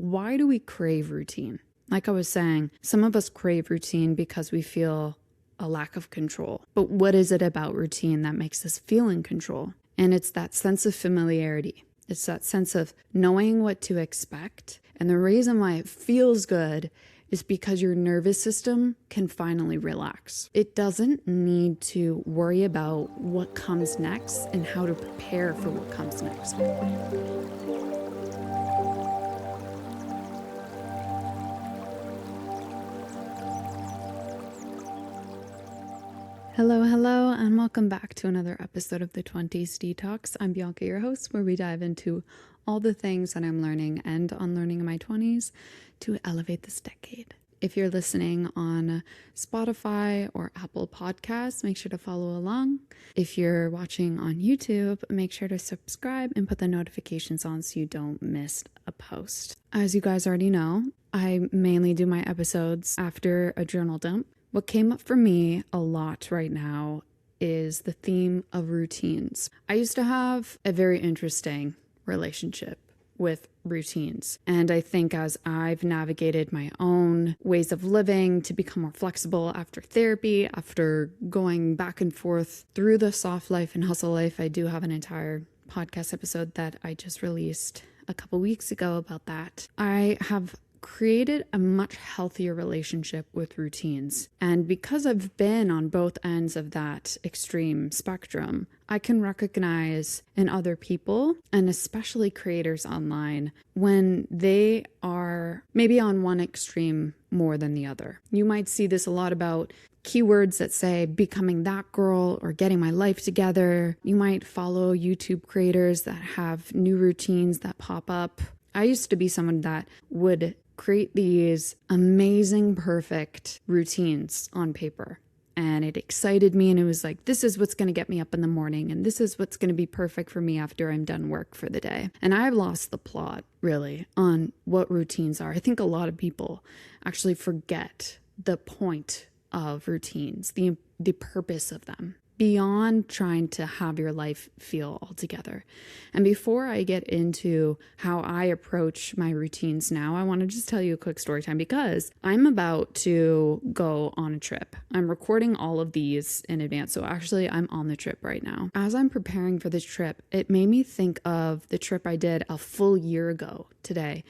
why do we crave routine? Like I was saying, some of us crave routine because we feel a lack of control. But what is it about routine that makes us feel in control? And it's that sense of familiarity. It's that sense of knowing what to expect. And the reason why it feels good is because your nervous system can finally relax. It doesn't need to worry about what comes next and how to prepare for what comes next. Hello, and welcome back to another episode of the 20s Detox. I'm Bianca, your host, where we dive into all the things that I'm learning and unlearning in my 20s to elevate this decade. If you're listening on Spotify or Apple Podcasts, make sure to follow along. If you're watching on YouTube, make sure to subscribe and put the notifications on so you don't miss a post. As you guys already know, I mainly do my episodes after a journal dump. What came up for me a lot right now is the theme of routines. I used to have a very interesting relationship with routines. And I think as I've navigated my own ways of living to become more flexible after therapy, after going back and forth through the soft life and hustle life, I do have an entire podcast episode that I just released a couple weeks ago about that. I have created a much healthier relationship with routines. And because I've been on both ends of that extreme spectrum, I can recognize in other people, and especially creators online, when they are maybe on one extreme more than the other. You might see this a lot about keywords that say becoming that girl or getting my life together. You might follow YouTube creators that have new routines that pop up. I used to be someone that would create these amazing, perfect routines on paper. And it excited me. And it was like, this is what's going to get me up in the morning. And this is what's going to be perfect for me after I'm done work for the day. And I've lost the plot, really, on what routines are. I think a lot of people actually forget the point of routines, the purpose of them, beyond trying to have your life feel all together. And before I get into how I approach my routines now, I want to just tell you a quick story time because I'm about to go on a trip. I'm recording all of these in advance. So actually I'm on the trip right now. As I'm preparing for this trip, it made me think of the trip I did a full year ago today.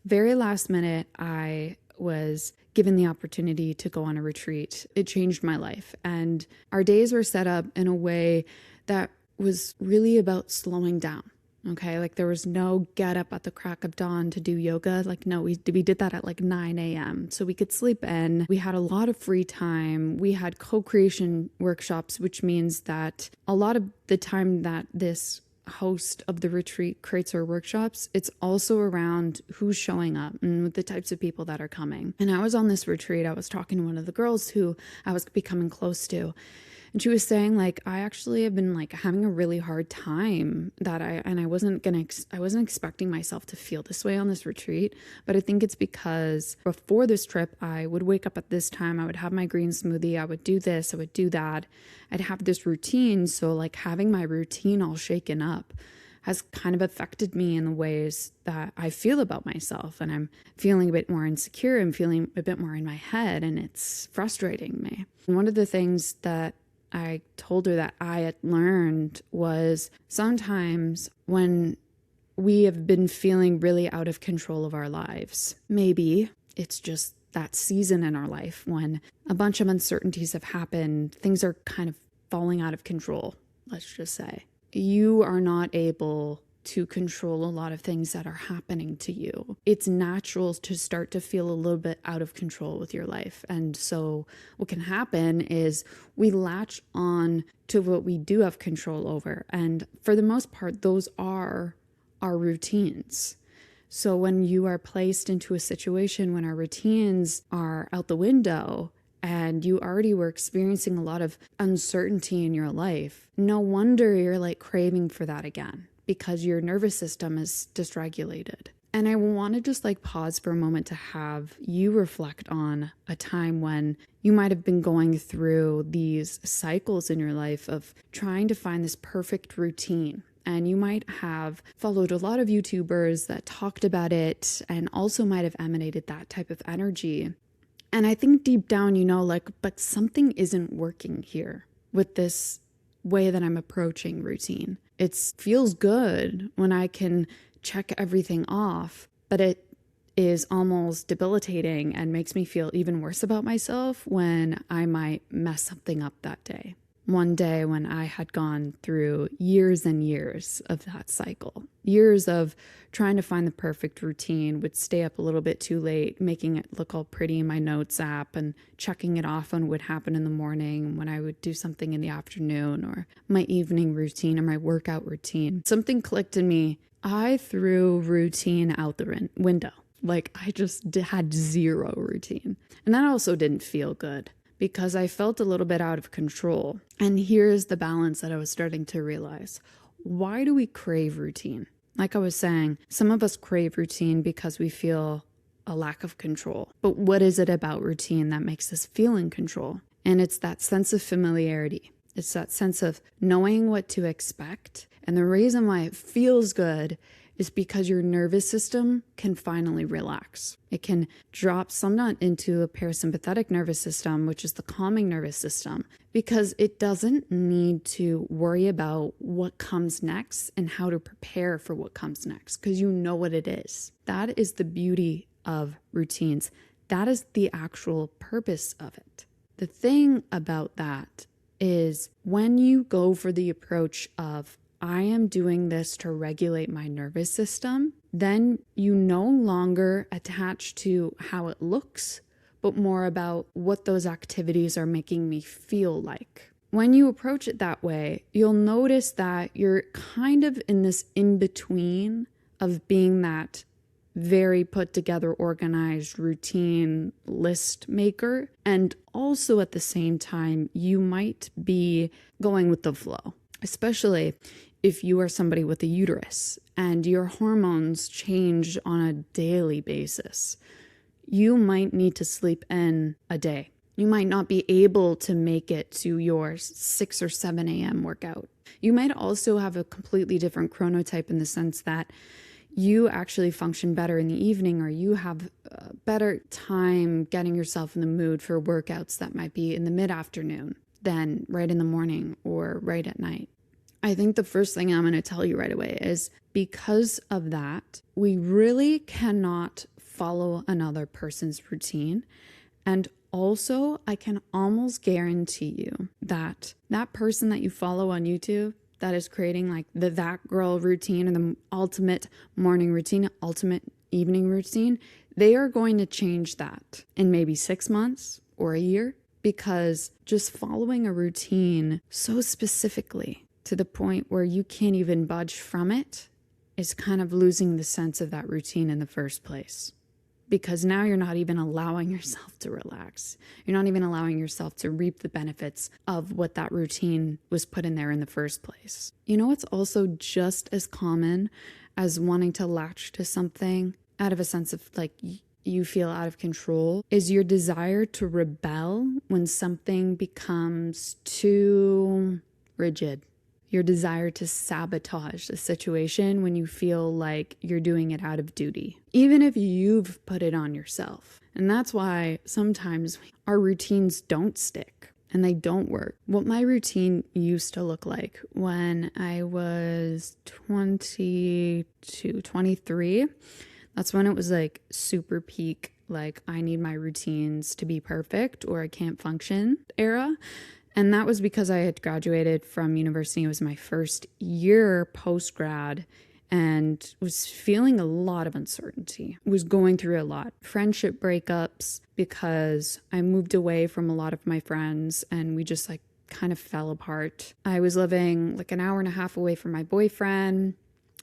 Very last minute, I was given the opportunity to go on a retreat. It changed my life. And our days were set up in a way that was really about slowing down. Okay. Like there was no get up at the crack of dawn to do yoga. Like, no, we did that at like 9 a.m. so we could sleep in. We had a lot of free time. We had co-creation workshops, which means that a lot of the time that this host of the retreat creates our workshops, it's also around who's showing up and the types of people that are coming. And I was on this retreat, I was talking to one of the girls who I was becoming close to, and she was saying like, I actually have been like having a really hard time I wasn't expecting myself to feel this way on this retreat. But I think it's because before this trip, I would wake up at this time, I would have my green smoothie, I would do this, I would do that. I'd have this routine. So like having my routine all shaken up has kind of affected me in the ways that I feel about myself. And I'm feeling a bit more insecure. I'm feeling a bit more in my head, and it's frustrating me. And one of the things that I told her that I had learned was sometimes when we have been feeling really out of control of our lives, maybe it's just that season in our life when a bunch of uncertainties have happened, things are kind of falling out of control, let's just say. You are not able to control a lot of things that are happening to you. It's natural to start to feel a little bit out of control with your life. And so what can happen is we latch on to what we do have control over. And for the most part, those are our routines. So when you are placed into a situation when our routines are out the window, and you already were experiencing a lot of uncertainty in your life, no wonder you're like craving for that again, because your nervous system is dysregulated. And I want to just like pause for a moment to have you reflect on a time when you might have been going through these cycles in your life of trying to find this perfect routine And you might have followed a lot of YouTubers that talked about it and also might have emanated that type of energy. And I think deep down, but something isn't working here with this way that I'm approaching routine. It feels good when I can check everything off, but it is almost debilitating and makes me feel even worse about myself when I might mess something up that day. One day when I had gone through years and years of that cycle, years of trying to find the perfect routine, would stay up a little bit too late, making it look all pretty in my notes app and checking it off on what would happen in the morning when I would do something in the afternoon, or my evening routine or my workout routine. Something clicked in me. I threw routine out the window. Like I just had zero routine. And that also didn't feel good, because I felt a little bit out of control. And here's the balance that I was starting to realize. Why do we crave routine? Like I was saying, some of us crave routine because we feel a lack of control. But what is it about routine that makes us feel in control? And it's that sense of familiarity. It's that sense of knowing what to expect. And the reason why it feels good is because your nervous system can finally relax. It can drop somewhat into a parasympathetic nervous system, which is the calming nervous system, because it doesn't need to worry about what comes next and how to prepare for what comes next, because you know what it is. That is the beauty of routines. That is the actual purpose of it. The thing about that is when you go for the approach of, I am doing this to regulate my nervous system, then you no longer attach to how it looks, but more about what those activities are making me feel like. When you approach it that way, you'll notice that you're kind of in this in-between of being that very put together, organized routine list maker. And also at the same time, you might be going with the flow, especially if you are somebody with a uterus and your hormones change on a daily basis. You might need to sleep in a day. You might not be able to make it to your 6 or 7 a.m. workout. You might also have a completely different chronotype in the sense that you actually function better in the evening, or you have a better time getting yourself in the mood for workouts that might be in the mid-afternoon than right in the morning or right at night. I think the first thing I'm going to tell you right away is because of that, we really cannot follow another person's routine. And also, I can almost guarantee you that that person that you follow on YouTube that is creating like the that girl routine or the ultimate morning routine, ultimate evening routine, they are going to change that in maybe 6 months or a year, because just following a routine so specifically to the point where you can't even budge from it is kind of losing the sense of that routine in the first place. Because now you're not even allowing yourself to relax. You're not even allowing yourself to reap the benefits of what that routine was put in there in the first place. You know what's also just as common as wanting to latch to something out of a sense of like you feel out of control is your desire to rebel when something becomes too rigid. Your desire to sabotage the situation when you feel like you're doing it out of duty, even if you've put it on yourself. And that's why sometimes our routines don't stick and they don't work. What my routine used to look like when I was 22, 23, that's when it was like super peak, like I need my routines to be perfect or I can't function era. And that was because I had graduated from university. It was my first year post-grad and was feeling a lot of uncertainty. Was going through a lot. Friendship breakups because I moved away from a lot of my friends and we just like kind of fell apart. I was living like an hour and a half away from my boyfriend.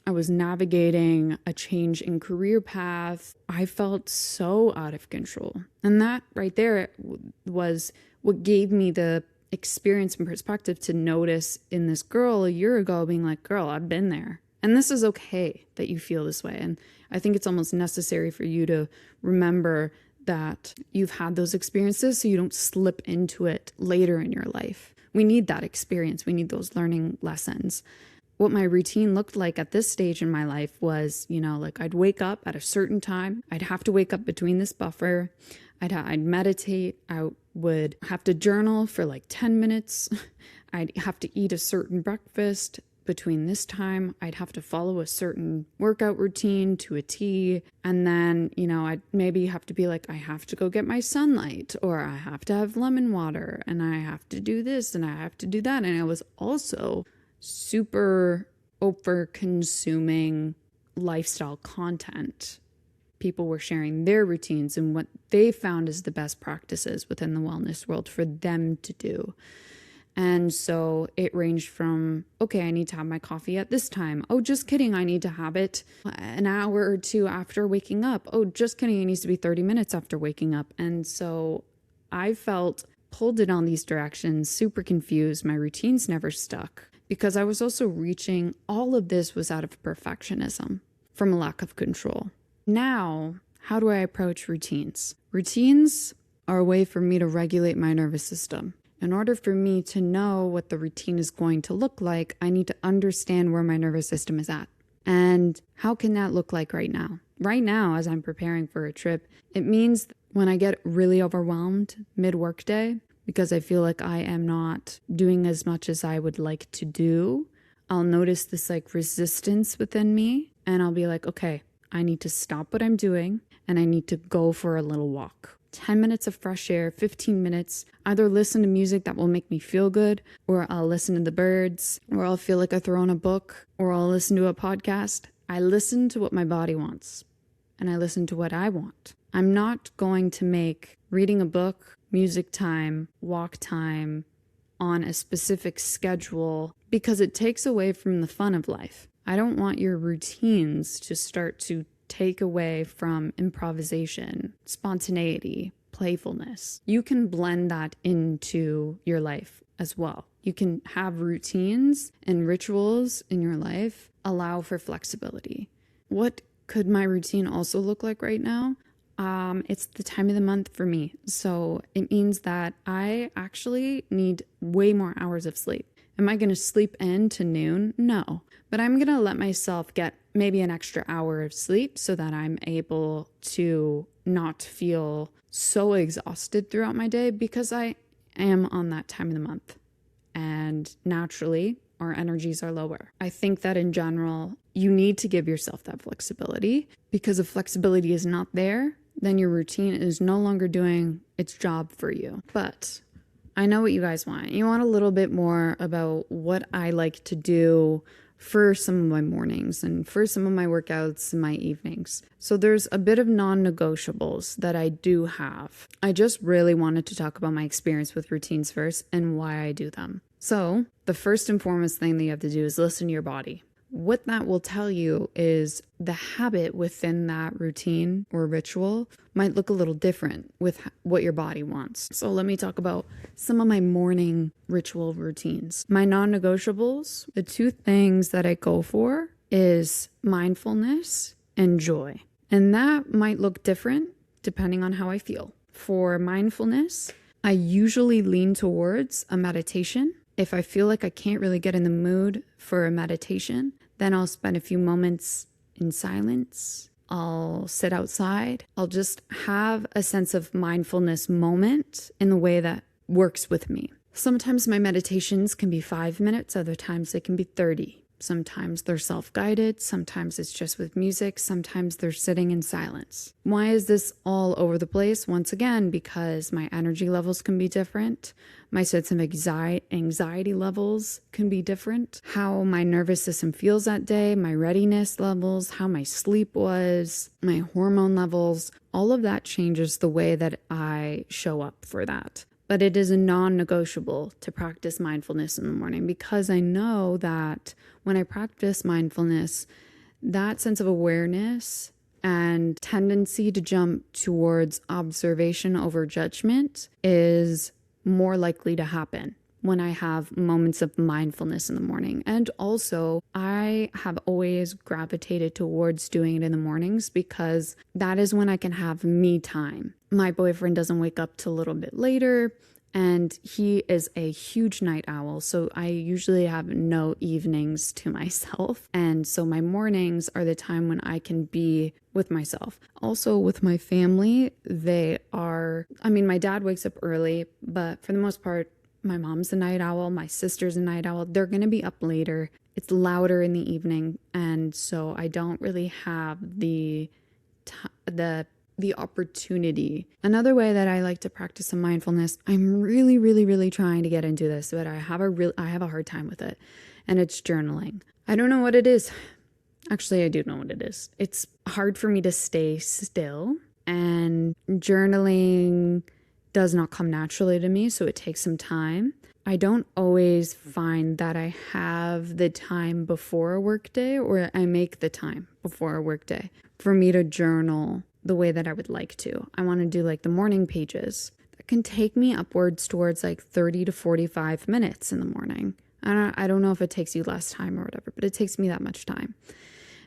I was navigating a change in career path. I felt so out of control. And that right there was what gave me the experience and perspective to notice in this girl a year ago being like, girl, I've been there. And this is okay that you feel this way. And I think it's almost necessary for you to remember that you've had those experiences so you don't slip into it later in your life. We need that experience. We need those learning lessons. what my routine looked like at this stage in my life was, like I'd wake up at a certain time. I'd have to wake up between this buffer. I'd meditate. I would have to journal for like 10 minutes. I'd have to eat a certain breakfast between this time. I'd have to follow a certain workout routine to a T. And then, I'd maybe have to be like, I have to go get my sunlight, or I have to have lemon water, and I have to do this and I have to do that. And I was also super over consuming lifestyle content. People were sharing their routines and what they found as the best practices within the wellness world for them to do. And so it ranged from, okay, I need to have my coffee at this time. Oh, just kidding. I need to have it an hour or two after waking up. Oh, just kidding. It needs to be 30 minutes after waking up. And so I felt pulled in all these directions, super confused. My routines never stuck because I was also reaching, all of this was out of perfectionism from a lack of control. Now, how do I approach routines? Routines are a way for me to regulate my nervous system. In order for me to know what the routine is going to look like, I need to understand where my nervous system is at. And how can that look like right now? Right now, as I'm preparing for a trip, it means when I get really overwhelmed mid-workday, because I feel like I am not doing as much as I would like to do, I'll notice this like resistance within me, and I'll be like, okay, I need to stop what I'm doing, and I need to go for a little walk. 10 minutes of fresh air, 15 minutes, either listen to music that will make me feel good, or I'll listen to the birds, or I'll feel like I throw on a book, or I'll listen to a podcast. I listen to what my body wants, and I listen to what I want. I'm not going to make reading a book, music time, walk time on a specific schedule because it takes away from the fun of life. I don't want your routines to start to take away from improvisation, spontaneity, playfulness. You can blend that into your life as well. You can have routines and rituals in your life allow for flexibility. What could my routine also look like right now? It's the time of the month for me. So it means that I actually need way more hours of sleep. Am I going to sleep in to noon? No. But I'm going to let myself get maybe an extra hour of sleep so that I'm able to not feel so exhausted throughout my day because I am on that time of the month. And naturally, our energies are lower. I think that in general, you need to give yourself that flexibility because if flexibility is not there, then your routine is no longer doing its job for you. But I know what you guys want. You want a little bit more about what I like to do for some of my mornings and for some of my workouts and my evenings. So there's a bit of non-negotiables that I do have. I just really wanted to talk about my experience with routines first and why I do them. So the first and foremost thing that you have to do is listen to your body. What that will tell you is the habit within that routine or ritual might look a little different with what your body wants. So let me talk about some of my morning ritual routines. My non-negotiables, the two things that I go for is mindfulness and joy. And that might look different depending on how I feel. For mindfulness, I usually lean towards a meditation. If I feel like I can't really get in the mood for a meditation, then I'll spend a few moments in silence. I'll sit outside. I'll just have a sense of mindfulness moment in the way that works with me. Sometimes my meditations can be 5 minutes, other times they can be 30. Sometimes they're self-guided, sometimes it's just with music, sometimes they're sitting in silence. Why is this all over the place? Once again, because my energy levels can be different. My sense of anxiety levels can be different. How my nervous system feels that day, my readiness levels, how my sleep was, my hormone levels, all of that changes the way that I show up for that. But it is a non-negotiable to practice mindfulness in the morning because I know that when I practice mindfulness, that sense of awareness and tendency to jump towards observation over judgment is more likely to happen when I have moments of mindfulness in the morning. And also, I have always gravitated towards doing it in the mornings because that is when I can have me time. My boyfriend doesn't wake up till a little bit later, And he is a huge night owl. So I usually have no evenings to myself. And so my mornings are the time when I can be with myself. Also, with my family, my dad wakes up early, but for the most part, my mom's a night owl, my sister's a night owl. They're going to be up later. It's louder in the evening. And so I don't really have the opportunity. Another way that I like to practice some mindfulness, I'm really, really, really trying to get into this, but I have a hard time with it. And it's journaling. I don't know what it is. Actually, I do know what it is. It's hard for me to stay still, and journaling does not come naturally to me, so it takes some time. I don't always find that I have the time before a workday, or I make the time before a workday for me to journal the way that I would like to. I want to do like the morning pages. That can take me upwards towards like 30 to 45 minutes in the morning. I don't know if it takes you less time or whatever, but it takes me that much time.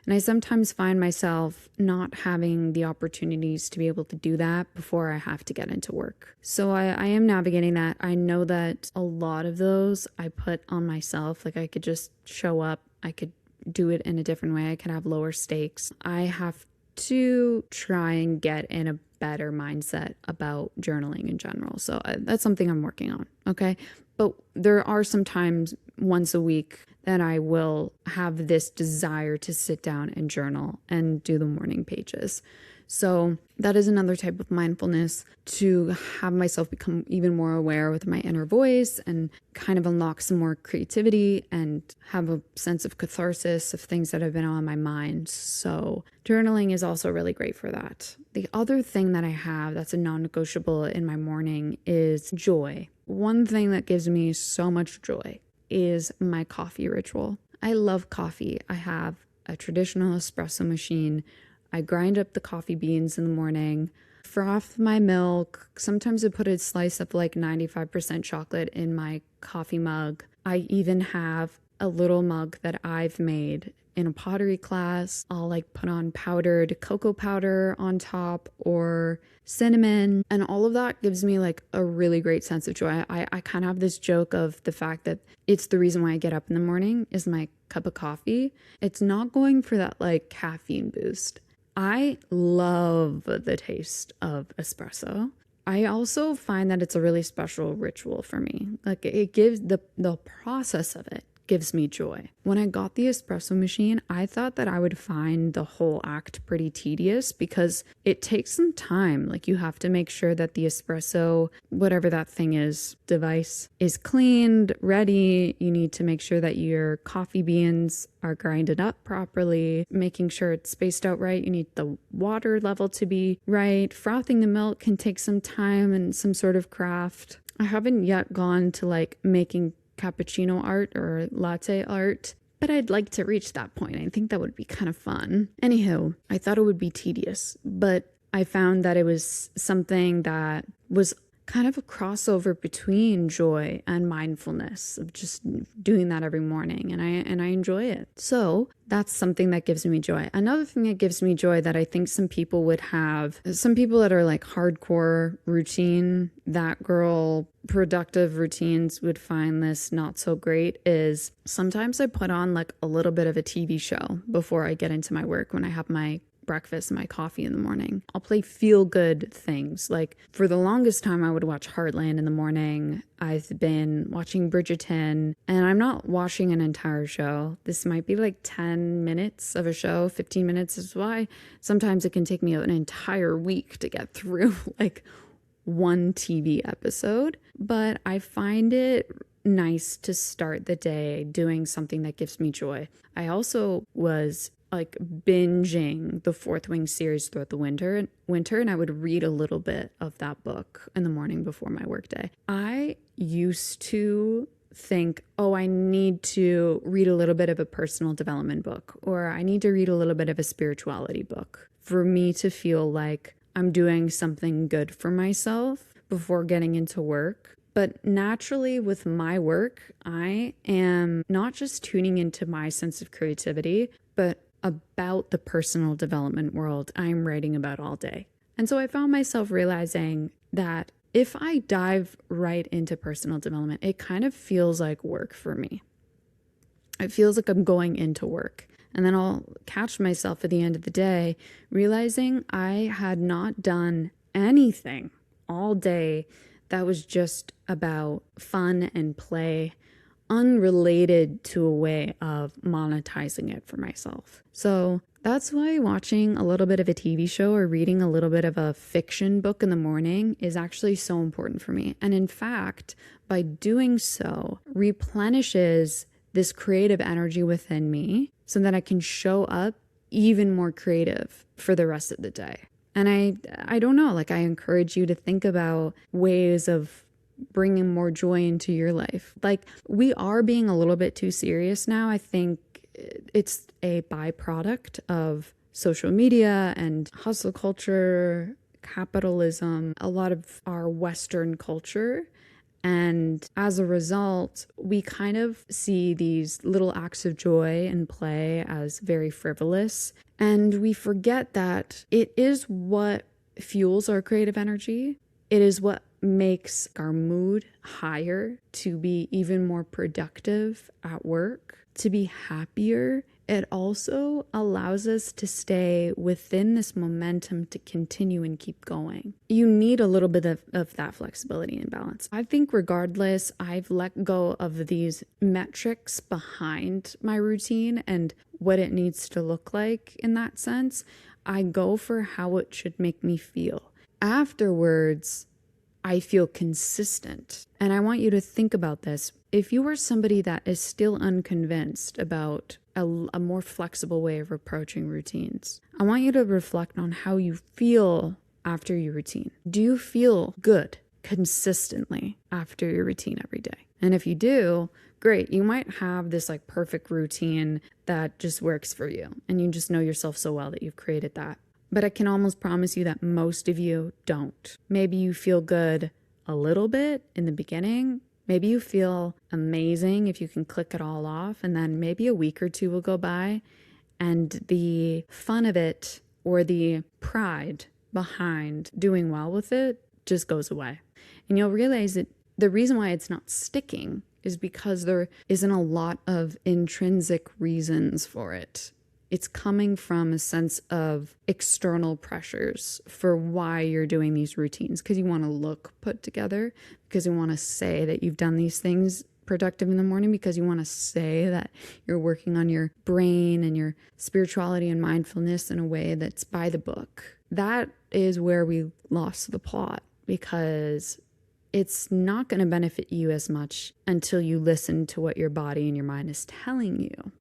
And I sometimes find myself not having the opportunities to be able to do that before I have to get into work. So I am navigating that. I know that a lot of those I put on myself. Like I could just show up. I could do it in a different way. I could have lower stakes. I have to try and get in a better mindset about journaling in general. So that's something I'm working on. Okay. But there are some times once a week that I will have this desire to sit down and journal and do the morning pages. So that is another type of mindfulness, to have myself become even more aware with my inner voice and kind of unlock some more creativity and have a sense of catharsis of things that have been on my mind. So journaling is also really great for that. The other thing that I have that's a non-negotiable in my morning is joy. One thing that gives me so much joy is my coffee ritual. I love coffee. I have a traditional espresso machine. I grind up the coffee beans in the morning, froth my milk. Sometimes I put a slice of like 95% chocolate in my coffee mug. I even have a little mug that I've made in a pottery class. I'll like put on powdered cocoa powder on top or cinnamon, and all of that gives me like a really great sense of joy. I kind of have this joke of the fact that it's the reason why I get up in the morning is my cup of coffee. It's not going for that like caffeine boost. I love the taste of espresso. I also find that it's a really special ritual for me. Like it gives the process of it gives me joy. When I got the espresso machine, I thought that I would find the whole act pretty tedious because it takes some time. Like you have to make sure that the espresso, whatever that thing is, device is cleaned, ready. You need to make sure that your coffee beans are grinded up properly, making sure it's spaced out right. You need the water level to be right. Frothing the milk can take some time and some sort of craft. I haven't yet gone to like making cappuccino art or latte art, but I'd like to reach that point. I think that would be kind of fun. Anywho, I thought it would be tedious, but I found that it was something that was kind of a crossover between joy and mindfulness, of just doing that every morning, and I enjoy it. So that's something that gives me joy. Another thing that gives me joy that I think some people would have, some people that are like hardcore routine, that girl productive routines would find this not so great, is sometimes I put on like a little bit of a TV show before I get into my work when I have my breakfast and my coffee in the morning. I'll play feel-good things. Like for the longest time, I would watch Heartland in the morning. I've been watching Bridgerton, and I'm not watching an entire show. This might be like 10 minutes of a show, 15 minutes is why. Sometimes it can take me an entire week to get through like one TV episode, but I find it nice to start the day doing something that gives me joy. I also was like binging the Fourth Wing series throughout the winter, and I would read a little bit of that book in the morning before my workday. I used to think, oh, I need to read a little bit of a personal development book, or I need to read a little bit of a spirituality book for me to feel like I'm doing something good for myself before getting into work. But naturally with my work, I am not just tuning into my sense of creativity, but about the personal development world I'm writing about all day. And so I found myself realizing that if I dive right into personal development, it kind of feels like work for me. It feels like I'm going into work. And then I'll catch myself at the end of the day realizing I had not done anything all day that was just about fun and play, unrelated to a way of monetizing it for myself. So that's why watching a little bit of a TV show or reading a little bit of a fiction book in the morning is actually so important for me. And in fact, by doing so, replenishes this creative energy within me so that I can show up even more creative for the rest of the day. And I don't know, like I encourage you to think about ways of bringing more joy into your life. Like we are being a little bit too serious now. I think it's a byproduct of social media and hustle culture, capitalism, a lot of our Western culture. And as a result, we kind of see these little acts of joy and play as very frivolous. And we forget that it is what fuels our creative energy. It is what makes our mood higher to be even more productive at work, to be happier. It also allows us to stay within this momentum to continue and keep going. You need a little bit of that flexibility and balance. I think regardless, I've let go of these metrics behind my routine and what it needs to look like in that sense. I go for how it should make me feel. Afterwards, I feel consistent. And I want you to think about this. If you are somebody that is still unconvinced about a more flexible way of approaching routines, I want you to reflect on how you feel after your routine. Do you feel good consistently after your routine every day? And if you do, great. You might have this like perfect routine that just works for you. And you just know yourself so well that you've created that. But I can almost promise you that most of you don't. Maybe you feel good a little bit in the beginning. Maybe you feel amazing if you can click it all off. And then maybe a week or two will go by and the fun of it or the pride behind doing well with it just goes away. And you'll realize that the reason why it's not sticking is because there isn't a lot of intrinsic reasons for it. It's coming from a sense of external pressures for why you're doing these routines, because you want to look put together, because you want to say that you've done these things productive in the morning, because you want to say that you're working on your brain and your spirituality and mindfulness in a way that's by the book. That is where we lost the plot, because it's not going to benefit you as much until you listen to what your body and your mind is telling you.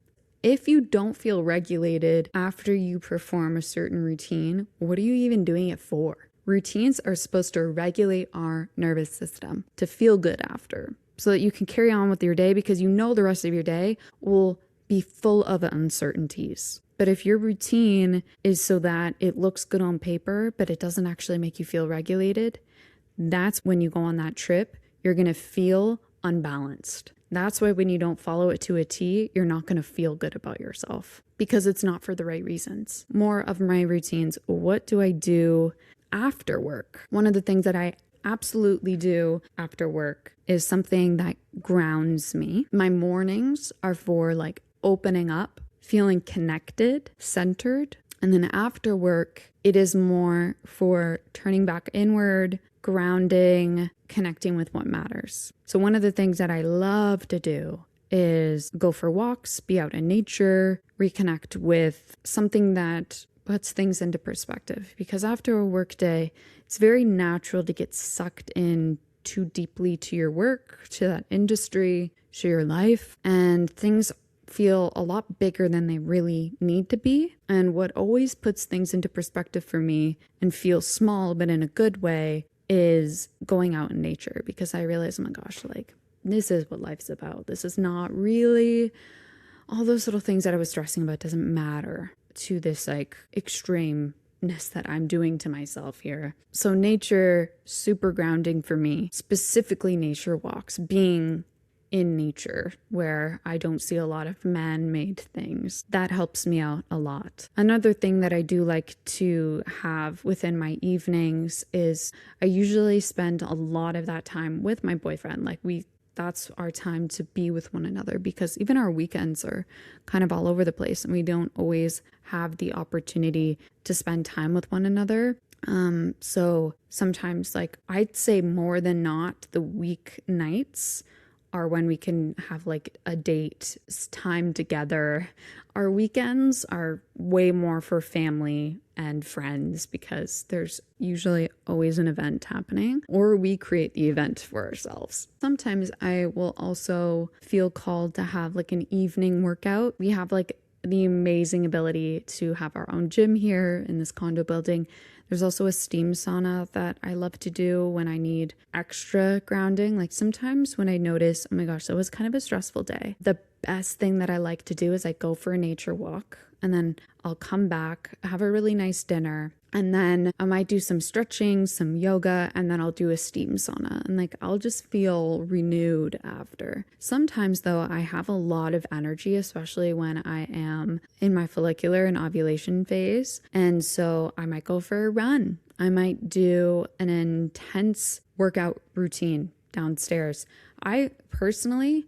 If you don't feel regulated after you perform a certain routine, what are you even doing it for? Routines are supposed to regulate our nervous system to feel good after, so that you can carry on with your day, because you know the rest of your day will be full of uncertainties. But if your routine is so that it looks good on paper, but it doesn't actually make you feel regulated, that's when you go on that trip, you're going to feel unbalanced. That's why when you don't follow it to a T, you're not going to feel good about yourself, because it's not for the right reasons. More of my routines. What do I do after work? One of the things that I absolutely do after work is something that grounds me. My mornings are for like opening up, feeling connected, centered. And then after work, it is more for turning back inward, grounding, connecting with what matters. So one of the things that I love to do is go for walks, be out in nature, reconnect with something that puts things into perspective. Because after a work day, it's very natural to get sucked in too deeply to your work, to that industry, to your life, and things feel a lot bigger than they really need to be. And what always puts things into perspective for me and feels small, but in a good way, is going out in nature, because I realize, oh my gosh, like this is what life's about. This is not really all those little things that I was stressing about doesn't matter to this like extremeness that I'm doing to myself here. So nature, super grounding for me, specifically nature walks, being in nature where I don't see a lot of man-made things. That helps me out a lot. Another thing that I do like to have within my evenings is I usually spend a lot of that time with my boyfriend. That's our time to be with one another, because even our weekends are kind of all over the place and we don't always have the opportunity to spend time with one another. So sometimes, like, I'd say more than not, the weeknights are when we can have like a date time together. Our weekends are way more for family and friends because there's usually always an event happening, or we create the event for ourselves. Sometimes I will also feel called to have like an evening workout. We have like the amazing ability to have our own gym here in this condo building. There's also a steam sauna that I love to do when I need extra grounding. Like sometimes when I notice, oh my gosh, that was kind of a stressful day, the best thing that I like to do is I go for a nature walk and then I'll come back, have a really nice dinner, and then I might do some stretching, some yoga, and then I'll do a steam sauna. And like, I'll just feel renewed after. Sometimes though, I have a lot of energy, especially when I am in my follicular and ovulation phase. And so I might go for a run. I might do an intense workout routine downstairs. I personally,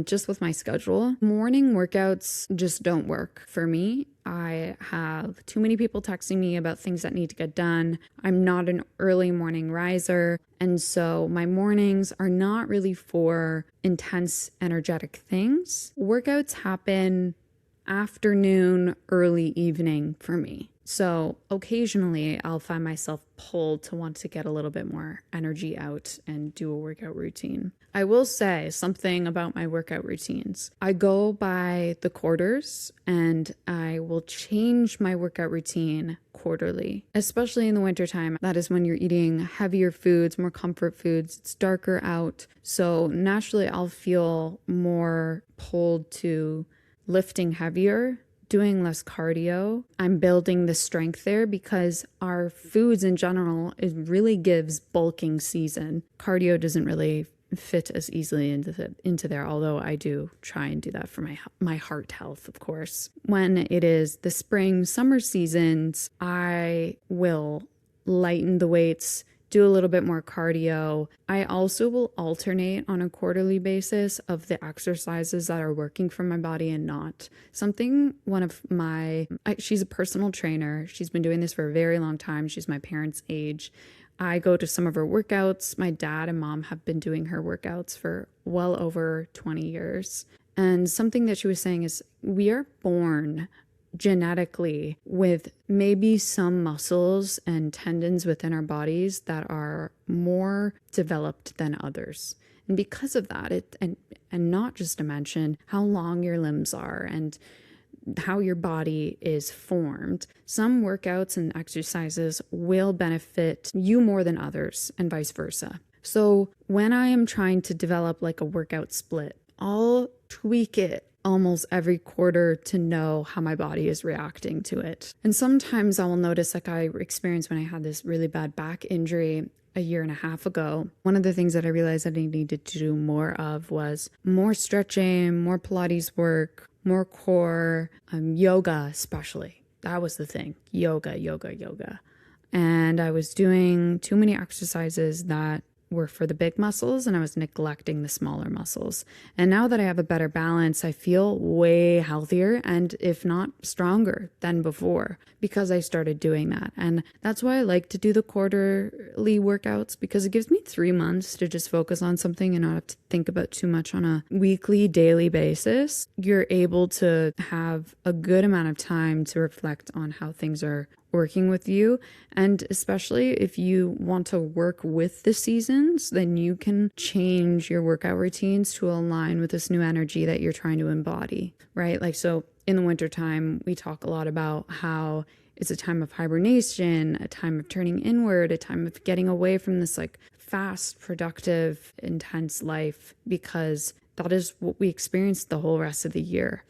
just with my schedule, morning workouts just don't work for me. I have too many people texting me about things that need to get done. I'm not an early morning riser. And so my mornings are not really for intense, energetic things. Workouts happen afternoon, early evening for me. So occasionally I'll find myself pulled to want to get a little bit more energy out and do a workout routine. I will say something about my workout routines. I go by the quarters and I will change my workout routine quarterly, especially in the wintertime. That is when you're eating heavier foods, more comfort foods. It's darker out. So naturally I'll feel more pulled to lifting heavier, doing less cardio. I'm building the strength there because our foods in general, it really gives bulking season. Cardio doesn't really fit as easily into there, although I do try and do that for my heart health, of course. When it is the spring, summer seasons, I will lighten the weights, do a little bit more cardio. I also will alternate on a quarterly basis of the exercises that are working for my body and not. She's a personal trainer. She's been doing this for a very long time. She's my parents' age. I go to some of her workouts. My dad and mom have been doing her workouts for well over 20 years. And something that she was saying is we are born genetically with maybe some muscles and tendons within our bodies that are more developed than others. And because of that, and not just to mention how long your limbs are and how your body is formed, some workouts and exercises will benefit you more than others and vice versa. So when I am trying to develop like a workout split, I'll tweak it almost every quarter to know how my body is reacting to it. And sometimes I will notice, like I experienced when I had this really bad back injury a year and a half ago, one of the things that I realized that I needed to do more of was more stretching, more Pilates work, more core, yoga especially. That was the thing. Yoga. And I was doing too many exercises that were for the big muscles and I was neglecting the smaller muscles. And now that I have a better balance, I feel way healthier and if not stronger than before because I started doing that. And that's why I like to do the quarterly workouts, because it gives me 3 months to just focus on something and not have to think about too much on a weekly, daily basis. You're able to have a good amount of time to reflect on how things are working with you. And especially if you want to work with the seasons, then you can change your workout routines to align with this new energy that you're trying to embody, right? Like, so in the wintertime, we talk a lot about how it's a time of hibernation, a time of turning inward, a time of getting away from this like fast, productive, intense life, because that is what we experience the whole rest of the year.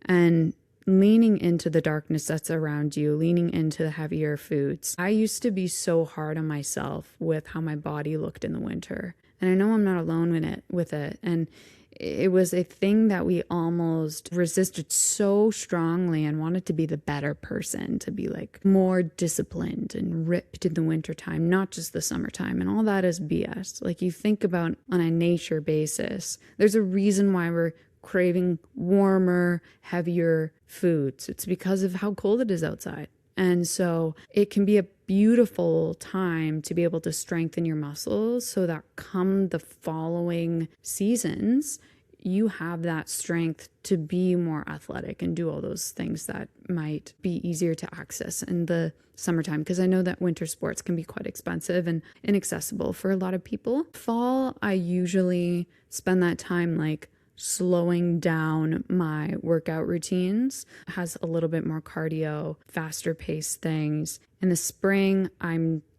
And leaning into the darkness that's around you, leaning into the heavier foods. I used to be so hard on myself with how my body looked in the winter. And I know I'm not alone with it. And it was a thing that we almost resisted so strongly and wanted to be the better person, to be like more disciplined and ripped in the wintertime, not just the summertime. And all that is BS. Like, you think about on a nature basis, there's a reason why we're craving warmer, heavier foods. It's because of how cold it is outside. And so it can be a beautiful time to be able to strengthen your muscles so that come the following seasons, you have that strength to be more athletic and do all those things that might be easier to access in the summertime. Because I know that winter sports can be quite expensive and inaccessible for a lot of people. Fall, I usually spend that time like slowing down my workout routines, has a little bit more cardio, faster paced things. In the spring,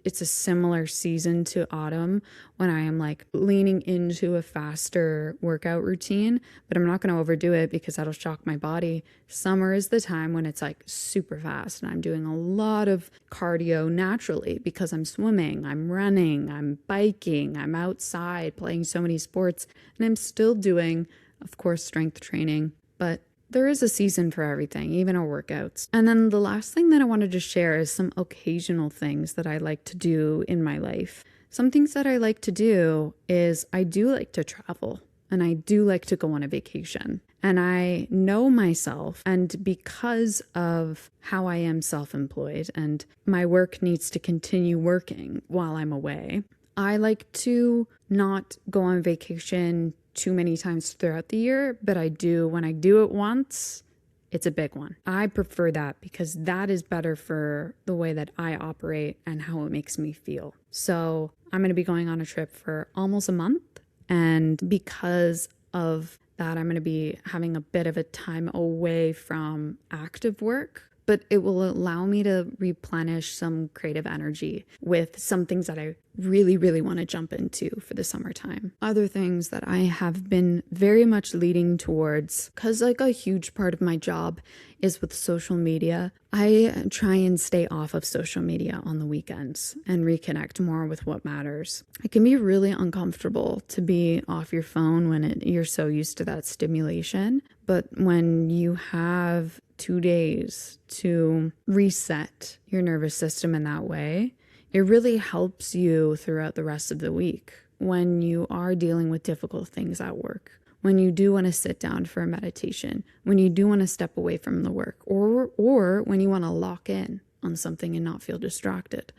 it's a similar season to autumn when I am like leaning into a faster workout routine, but I'm not going to overdo it because that'll shock my body. Summer is the time when it's like super fast and I'm doing a lot of cardio naturally because I'm swimming, I'm running, I'm biking, I'm outside playing so many sports, and I'm still doing, of course, strength training, but there is a season for everything, even our workouts. And then the last thing that I wanted to share is some occasional things that I like to do in my life. Some things that I like to do is I do like to travel and I do like to go on a vacation. And I know myself, and because of how I am self-employed and my work needs to continue working while I'm away, I like to not go on vacation too many times throughout the year, but I do. When I do it once, it's a big one. I prefer that because that is better for the way that I operate and how it makes me feel. So I'm going to be going on a trip for almost a month. And because of that, I'm going to be having a bit of a time away from active work, but it will allow me to replenish some creative energy with some things that I really, really want to jump into for the summertime. Other things that I have been very much leading towards, because like a huge part of my job is with social media, I try and stay off of social media on the weekends and reconnect more with what matters. It can be really uncomfortable to be off your phone when you're so used to that stimulation, but when you have 2 days to reset your nervous system in that way, it really helps you throughout the rest of the week when you are dealing with difficult things at work, when you do want to sit down for a meditation, when you do want to step away from the work, or when you want to lock in on something and not feel distracted.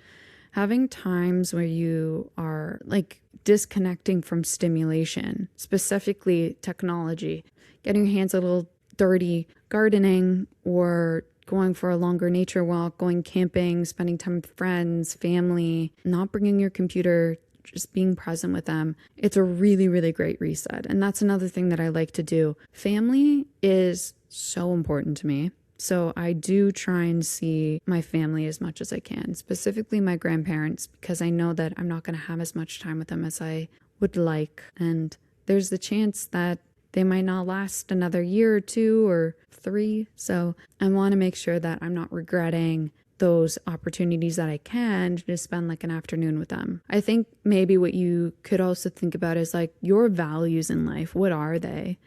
Having times where you are like disconnecting from stimulation, specifically technology, getting your hands a little dirty, gardening, or going for a longer nature walk, going camping, spending time with friends, family, not bringing your computer, just being present with them. It's a really, really great reset. And that's another thing that I like to do. Family is so important to me. So I do try and see my family as much as I can, specifically my grandparents, because I know that I'm not going to have as much time with them as I would like. And there's the chance that they might not last another year or 2 or 3. So I want to make sure that I'm not regretting those opportunities that I can to just spend like an afternoon with them. I think maybe what you could also think about is like your values in life. What are they?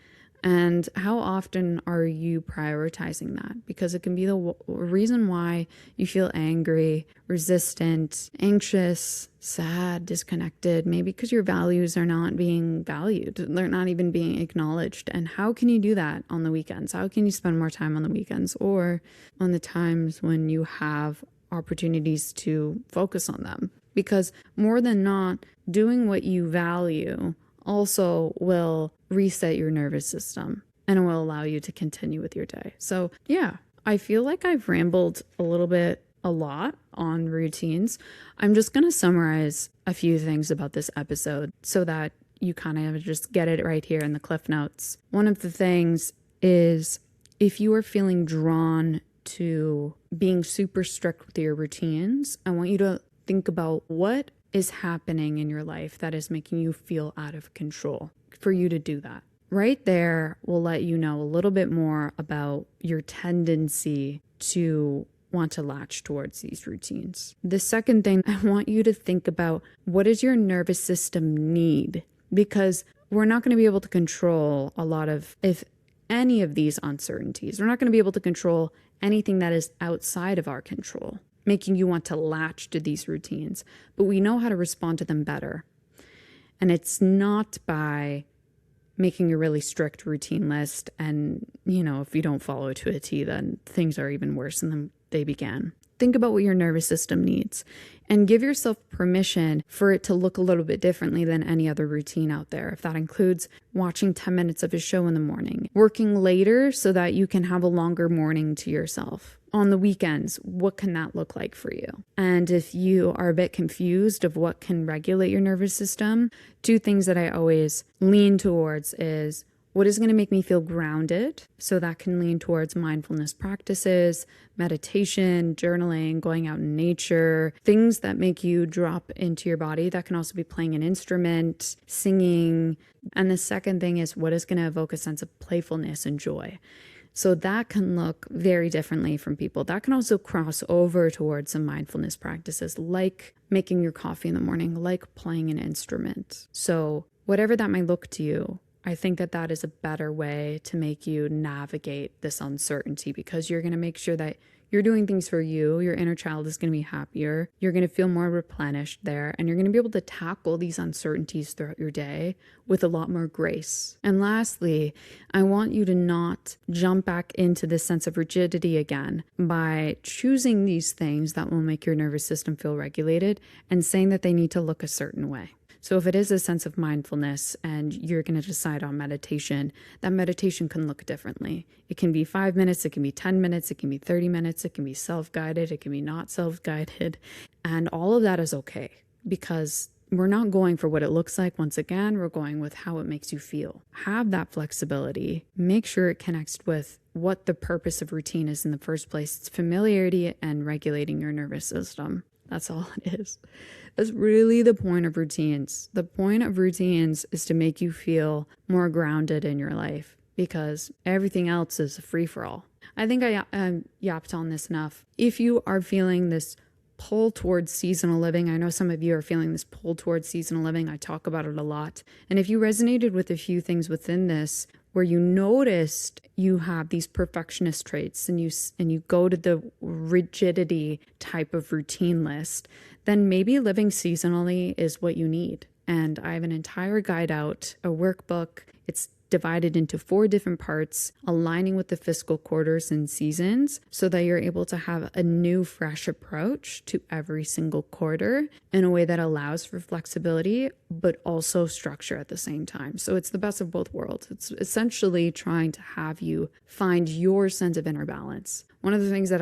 And how often are you prioritizing that? Because it can be the reason why you feel angry, resistant, anxious, sad, disconnected, maybe because your values are not being valued. They're not even being acknowledged. And how can you do that on the weekends? How can you spend more time on the weekends or on the times when you have opportunities to focus on them? Because more than not, doing what you value also will reset your nervous system and it will allow you to continue with your day. So yeah, I feel like I've rambled a lot on routines. I'm just going to summarize a few things about this episode so that you kind of just get it right here in the cliff notes. One of the things is if you are feeling drawn to being super strict with your routines, I want you to think about what is happening in your life that is making you feel out of control for you to do that. Right there will let you know a little bit more about your tendency to want to latch towards these routines. The second thing, I want you to think about, what does your nervous system need? Because we're not going to be able to control a lot of, if any of these uncertainties. We're not going to be able to control anything that is outside of our control, making you want to latch to these routines. But we know how to respond to them better. And it's not by making a really strict routine list. And, if you don't follow it to a T, then things are even worse than they began. Think about what your nervous system needs and give yourself permission for it to look a little bit differently than any other routine out there. If that includes watching 10 minutes of a show in the morning, working later so that you can have a longer morning to yourself. On the weekends, what can that look like for you? And if you are a bit confused of what can regulate your nervous system, two things that I always lean towards is, what is going to make me feel grounded? So that can lean towards mindfulness practices, meditation, journaling, going out in nature, things that make you drop into your body. That can also be playing an instrument, singing. And the second thing is, what is going to evoke a sense of playfulness and joy? So that can look very differently from people. That can also cross over towards some mindfulness practices, like making your coffee in the morning, like playing an instrument. So whatever that might look to you, I think that is a better way to make you navigate this uncertainty, because you're going to make sure that you're doing things for you. Your inner child is going to be happier. You're going to feel more replenished there, and you're going to be able to tackle these uncertainties throughout your day with a lot more grace. And lastly, I want you to not jump back into this sense of rigidity again by choosing these things that will make your nervous system feel regulated and saying that they need to look a certain way. So if it is a sense of mindfulness and you're going to decide on meditation, that meditation can look differently. It can be 5 minutes, it can be 10 minutes, it can be 30 minutes, it can be self-guided, it can be not self-guided. And all of that is okay, because we're not going for what it looks like. Once again, we're going with how it makes you feel. Have that flexibility. Make sure it connects with what the purpose of routine is in the first place. It's familiarity and regulating your nervous system. That's all it is. That's really the point of routines. The point of routines is to make you feel more grounded in your life, because everything else is a free-for-all. I think I yapped on this enough. If you are feeling this pull towards seasonal living, I know some of you are feeling this pull towards seasonal living. I talk about it a lot. And if you resonated with a few things within this, where you noticed you have these perfectionist traits and you go to the rigidity type of routine list, then maybe living seasonally is what you need. And I have an entire guide out, a workbook. It's divided into 4 different parts, aligning with the fiscal quarters and seasons, so that you're able to have a new, fresh approach to every single quarter in a way that allows for flexibility, but also structure at the same time. So it's the best of both worlds. It's essentially trying to have you find your sense of inner balance. One of the things that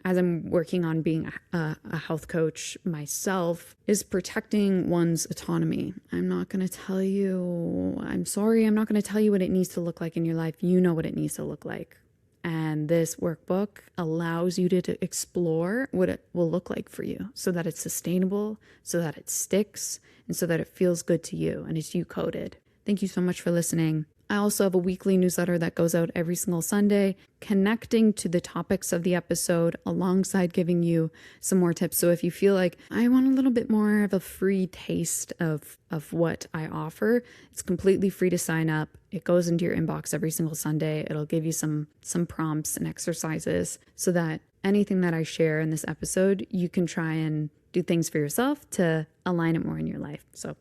as I'm working on being a health coach myself, is protecting one's autonomy. I'm not going to tell you what it needs to look like in your life. You know what it needs to look like. And this workbook allows you to explore what it will look like for you, so that it's sustainable, so that it sticks, and so that it feels good to you and it's you coded. Thank you so much for listening. I also have a weekly newsletter that goes out every single Sunday, connecting to the topics of the episode alongside giving you some more tips. So if you feel like I want a little bit more of a free taste of what I offer, it's completely free to sign up. It goes into your inbox every single Sunday. It'll give you some prompts and exercises so that anything that I share in this episode, you can try and do things for yourself to align it more in your life. So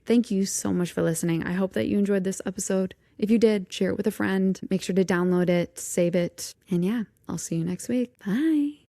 thank you so much for listening. I hope that you enjoyed this episode. If you did, share it with a friend. Make sure to download it, save it. And yeah, I'll see you next week. Bye.